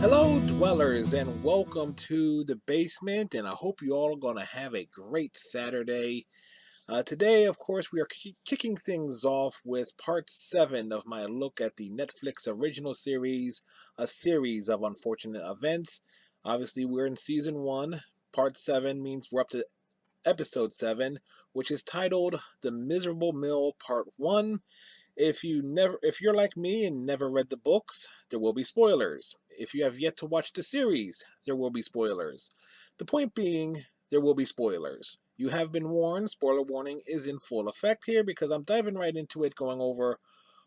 Hello, dwellers, and welcome to the basement. And I hope you all are going to have a great Saturday. Today, of course, we are kicking things off with part 7 of my look at the Netflix original series, A Series of Unfortunate Events. Obviously, we're in season 1. Part 7 means we're up to episode 7, which is titled The Miserable Mill Part 1. If you're like me and never read the books, there will be spoilers. If you have yet to watch the series, there will be spoilers. The point being, there will be spoilers. You have been warned. Spoiler warning is in full effect here because I'm diving right into it, going over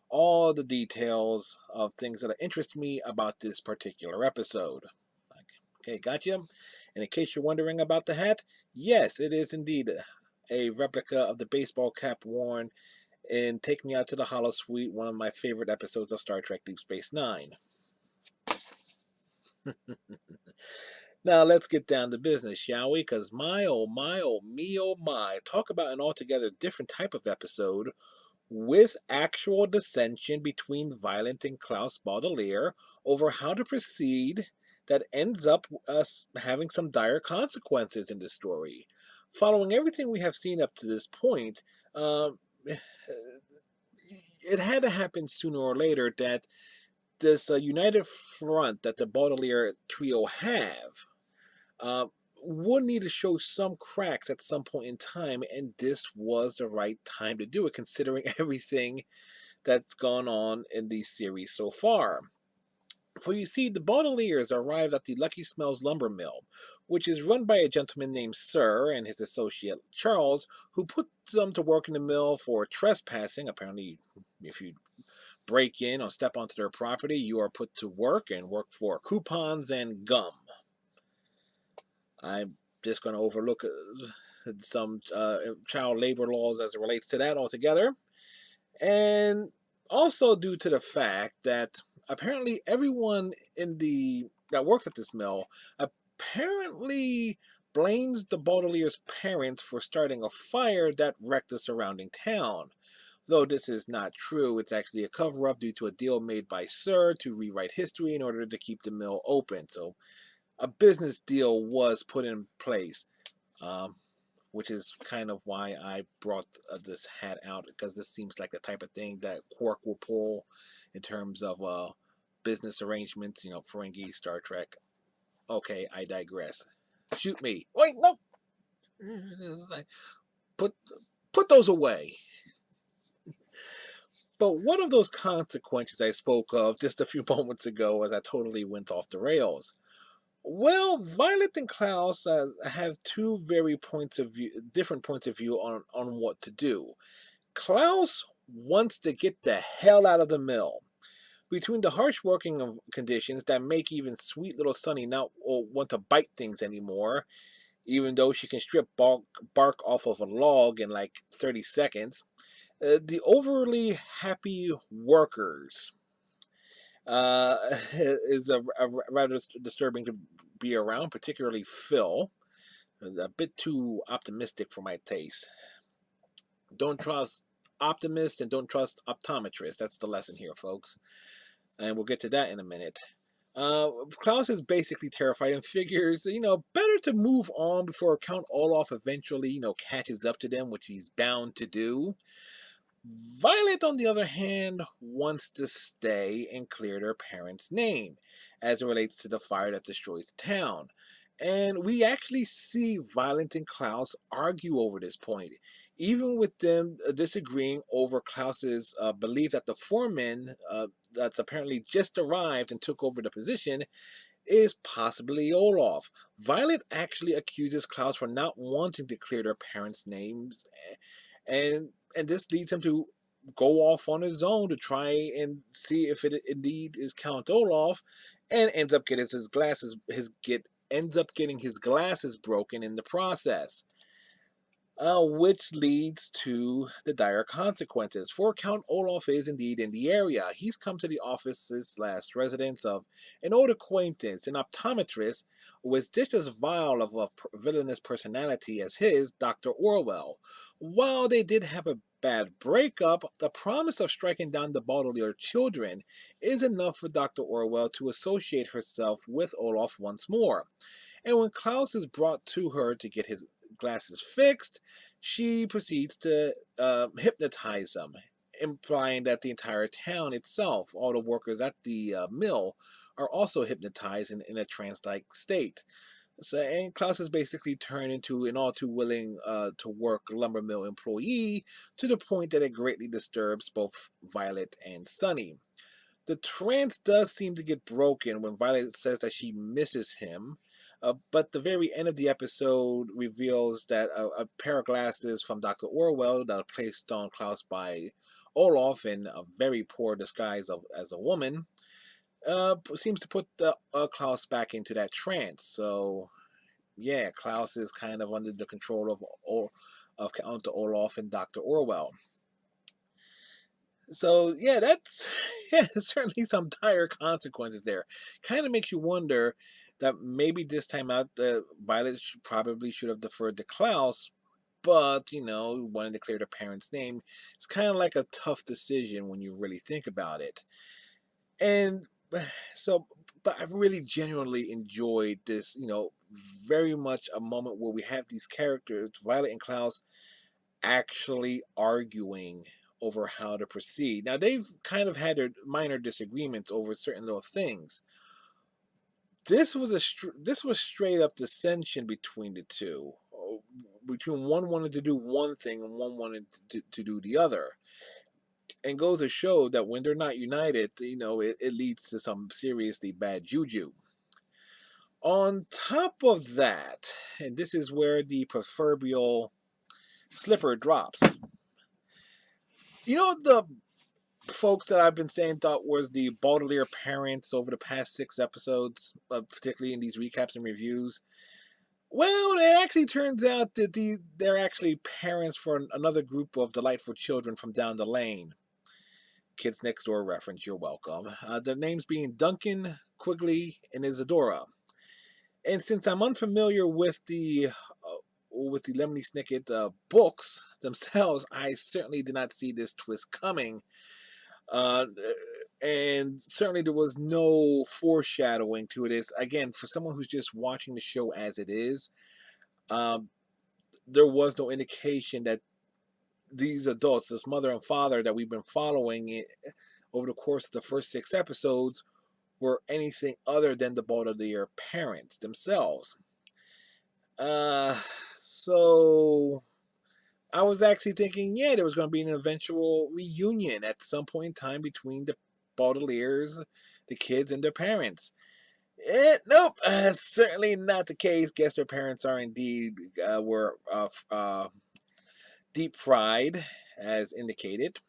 all the details of things that interest me about this particular episode. Okay, gotcha. And in case you're wondering about the hat, yes, it is indeed a replica of the baseball cap worn in Take Me Out to the Hollow Suite, one of my favorite episodes of Star Trek Deep Space Nine. Now let's get down to business, shall we? Because my oh my oh me oh my, talk about an altogether different type of episode with actual dissension between Violet and Klaus Baudelaire over how to proceed that ends up us having some dire consequences in the story. Following everything we have seen up to this point, it had to happen sooner or later that this united front that the Baudelaire trio have uh, would need to show some cracks at some point in time, and this was the right time to do it, considering everything that's gone on in the series so far. For you see, the Baudelaires arrived at the Lucky Smells lumber mill, which is run by a gentleman named Sir and his associate Charles, who put them to work in the mill for trespassing. Apparently, if you break in or step onto their property, you are put to work and work for coupons and gum. I'm just going to overlook some child labor laws as it relates to that altogether. And also due to the fact that apparently everyone that works at this mill apparently blames the Baudelaire's parents for starting a fire that wrecked the surrounding town. Though this is not true, it's actually a cover-up due to a deal made by Sir to rewrite history in order to keep the mill open. So a business deal was put in place, um, which is kind of why I brought this hat out, because this seems like the type of thing that Quark will pull in terms of business arrangements, Ferengi, Star Trek. Okay, I digress. Shoot me. Wait, no! Put, put those away. But one of those consequences I spoke of just a few moments ago as I totally went off the rails. Well, Violet and Klaus have two very different points of view on what to do. Klaus wants to get the hell out of the mill. Between the harsh working conditions that make even sweet little Sunny not want to bite things anymore, even though she can strip bark off of a log in like 30 seconds, the overly happy workers is a rather disturbing to be around, particularly Phil. A bit too optimistic for my taste. Don't trust optimists and don't trust optometrists. That's the lesson here, folks. And we'll get to that in a minute. Klaus is basically terrified and figures, better to move on before Count Olaf eventually, catches up to them, which he's bound to do. Violet, on the other hand, wants to stay and clear their parents' name as it relates to the fire that destroys the town. And we actually see Violet and Klaus argue over this point, even with them disagreeing over Klaus's belief that the foreman that's apparently just arrived and took over the position is possibly Olaf. Violet actually accuses Klaus for not wanting to clear their parents' names, and this leads him to go off on his own to try and see if it indeed is Count Olaf, and ends up getting his glasses broken in the process. Which leads to the dire consequences. For Count Olaf is indeed in the area. He's come to the office's last residence of an old acquaintance, an optometrist with just as vile of a villainous personality as his, Dr. Orwell. While they did have a bad breakup, the promise of striking down the Baudelaire children is enough for Dr. Orwell to associate herself with Olaf once more. And when Klaus is brought to her to get his glasses fixed, she proceeds to hypnotize him, implying that the entire town itself, all the workers at the mill, are also hypnotized in a trance-like state. So, and Klaus is basically turned into an all too willing to work lumber mill employee to the point that it greatly disturbs both Violet and Sunny. The trance does seem to get broken when Violet says that she misses him, but the very end of the episode reveals that a pair of glasses from Dr. Orwell that are placed on Klaus by Olaf in a very poor disguise as a woman seems to put Klaus back into that trance. So yeah, Klaus is kind of under the control of Count Olaf and Dr. Orwell. So yeah, that's yeah, certainly some dire consequences there. Kind of makes you wonder that maybe this time out, Violet probably should have deferred to Klaus, but wanting to clear the parent's name, it's kind of like a tough decision when you really think about it. And so, but I really genuinely enjoyed this. Very much a moment where we have these characters, Violet and Klaus, actually arguing over how to proceed. Now they've kind of had their minor disagreements over certain little things. This was straight up dissension between the two. Between one wanted to do one thing and one wanted to do the other. And goes to show that when they're not united, it leads to some seriously bad juju. On top of that, and this is where the proverbial slipper drops. The folks that I've been saying thought was the Baudelaire parents over the past 6 episodes, particularly in these recaps and reviews. Well, it actually turns out that they're actually parents for another group of delightful children from down the lane. Kids Next Door reference, you're welcome. Their names being Duncan, Quigley, and Isadora. And since I'm unfamiliar with the Lemony Snicket books themselves, I certainly did not see this twist coming. And certainly there was no foreshadowing to it. Again, for someone who's just watching the show as it is, there was no indication that these adults, this mother and father that we've been following over the course of the first 6 episodes, were anything other than the Baudelaire parents themselves. So I was actually thinking, yeah, there was going to be an eventual reunion at some point in time between the Baudelaires, the kids, and their parents. Nope, certainly not the case. Guess their parents are indeed were deep fried, as indicated.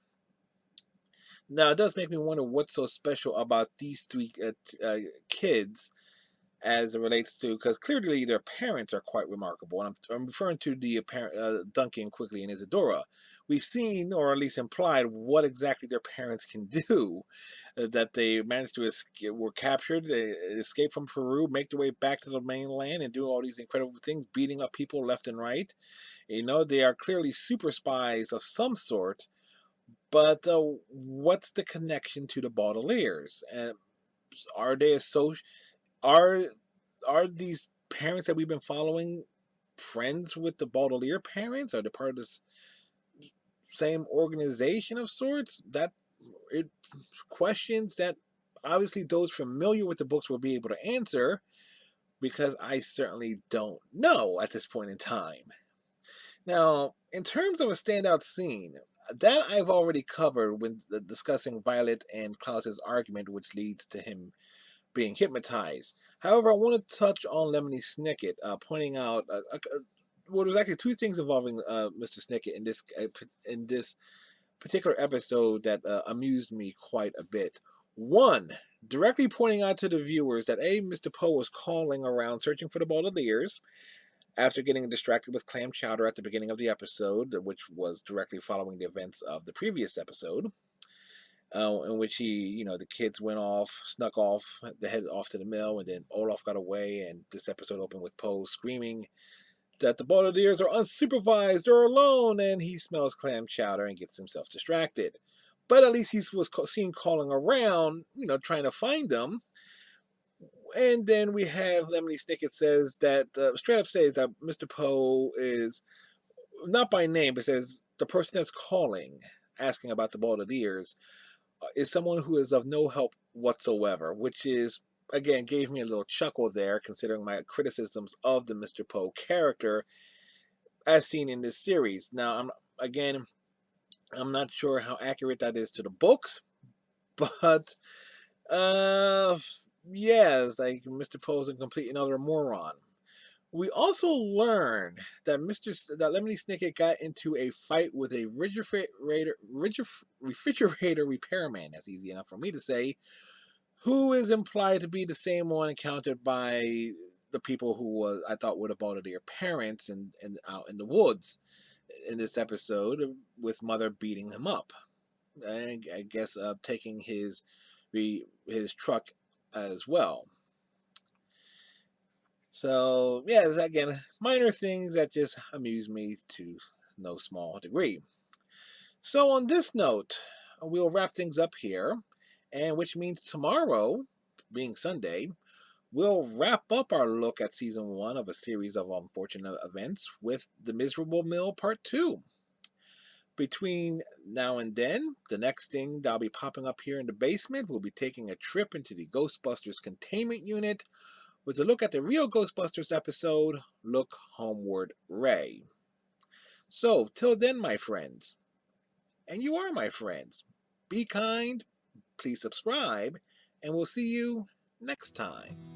Now, it does make me wonder what's so special about these 3 kids as it relates to, because clearly their parents are quite remarkable. And I'm referring to the Duncan, Quigley, and Isadora. We've seen, or at least implied, what exactly their parents can do. That they managed to escape, were captured, they escaped from Peru, make their way back to the mainland, and do all these incredible things, beating up people left and right. They are clearly super spies of some sort. But what's the connection to the Baudelaires? And are they are these parents that we've been following friends with the Baudelaire parents? Are they part of this same organization of sorts? That it questions that obviously those familiar with the books will be able to answer, because I certainly don't know at this point in time. Now, in terms of a standout scene, that I've already covered when discussing Violet and Klaus's argument, which leads to him being hypnotized. However, I want to touch on Lemony Snicket, pointing out well, there's actually 2 things involving Mr. Snicket in this particular episode that amused me quite a bit. One, directly pointing out to the viewers that Mr. Poe was calling around searching for the Baudelaires after getting distracted with clam chowder at the beginning of the episode, which was directly following the events of the previous episode. In which the kids went off, snuck off, they headed off to the mill, and then Olaf got away, and this episode opened with Poe screaming that the Baudelaires are unsupervised or alone, and he smells clam chowder and gets himself distracted. But at least he was seen calling around, trying to find them. And then we have Lemony Snicket says that, straight up says that Mr. Poe is, not by name, but says the person that's calling, asking about the Baudelaires, is someone who is of no help whatsoever, which is, again, gave me a little chuckle there, considering my criticisms of the Mr. Poe character as seen in this series. Now, I'm not sure how accurate that is to the books, but uh, yes, like Mr. Poe's a complete and utter moron. We also learn that that Lemony Snicket got into a fight with a refrigerator repairman. That's easy enough for me to say. Who is implied to be the same one encountered by the people who I thought would have bought their parents and out in the woods in this episode, with Mother beating him up. I guess taking his truck as well. So, yes, again, minor things that just amuse me to no small degree. So, on this note, we'll wrap things up here, and which means tomorrow, being Sunday, we'll wrap up our look at season 1 of a series of unfortunate events with The Miserable Mill Part 2. Between now and then, the next thing that'll be popping up here in the basement, we'll be taking a trip into the Ghostbusters containment unit with a look at the real Ghostbusters episode, Look Homeward, Ray. So, till then, my friends, and you are my friends, be kind, please subscribe, and we'll see you next time.